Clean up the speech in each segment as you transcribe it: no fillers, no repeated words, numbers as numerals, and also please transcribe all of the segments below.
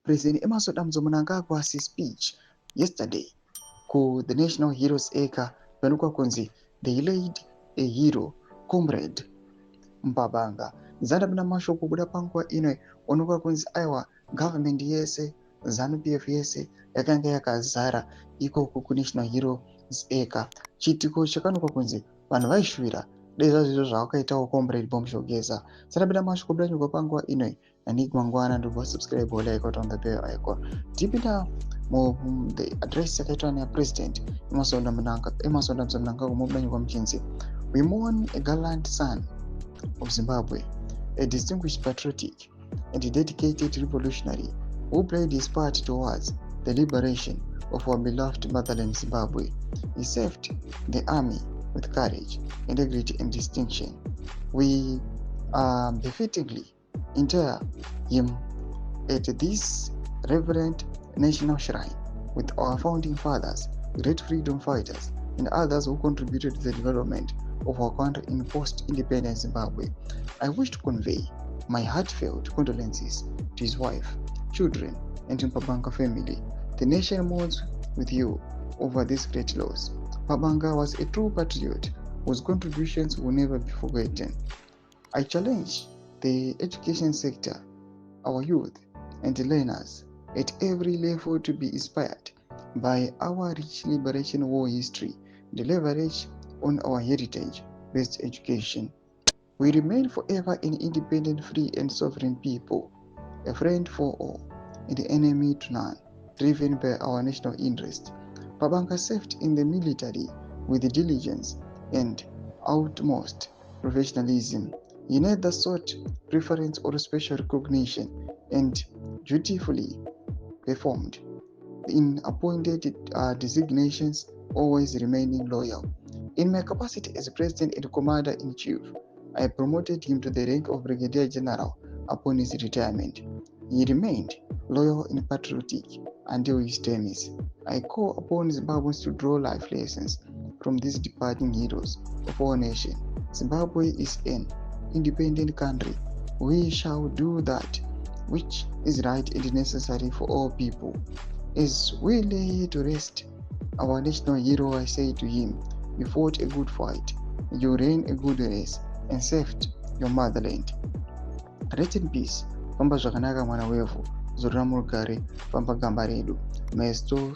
President Emerson Mnangagwa his speech yesterday ku the National Heroes Acre pano kunzi they laid a hero comrade Mpabanga zadabina mashoko kuda panguva ino onekwa kunzi aiwa government yese ZANU-PF yese yakanga yakazara ikoko kuNational Heroes Acre. Chiitiko chakanokwa kunzi vanhu vaishuvira dai zvazvo zvawakaitawo comrade Bomshogeza. Zadabina mashoko kuda nyuka panguva ino Anik Mangwana ndobva subscribe like on the bell icon. Tipita the address yakaitwa nepresident Emerson Mnangagwa mubuda nyuka muchinzi, we mourn a gallant son of Zimbabwe, a distinguished patriotic and a dedicated revolutionary who played his part towards the liberation of our beloved motherland Zimbabwe. He served the army with courage, integrity and distinction. We befittingly inter him at this reverent national shrine with our founding fathers, great freedom fighters, and others who contributed to the development of our country in post-independent Zimbabwe. I wish to convey my heartfelt condolences to his wife, children, and to Mpabanga family. The nation mourns with you over this great loss. Mpabanga was a true patriot whose contributions will never be forgotten. I challenge the education sector, our youth, and learners at every level to be inspired by our rich liberation war history and leverage on our heritage-based education. We remain forever an independent, free, and sovereign people, a friend for all, and the enemy to none, driven by our national interest. Mpabanga served in the military with diligence and utmost professionalism. He neither sought preference or special recognition and dutifully performed in appointed designations, always remaining loyal. In my capacity as President and Commander-in-Chief, I promoted him to the rank of Brigadier General upon his retirement. He remained loyal and patriotic until his terms. I call upon Zimbabweans to draw life lessons from these departing heroes of our nation. Zimbabwe is an independent country. We shall do that which is right and necessary for all people. As we lay to rest our national hero, I say to him, you fought a good fight, you ran a good race, and saved your motherland. Rest in peace. Famba zvakanaka mwana wevu, zorora murugare, famba gamba redu. May his soul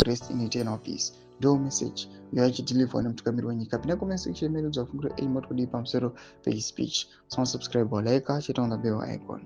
rest in eternal peace. Ndo message yachidelivhwa nemutungamiri wenyika. Pinda comment section medu dzavafungura aim kuti kudii pamusoro pe speech. So subscribe or like, chita on the bell icon.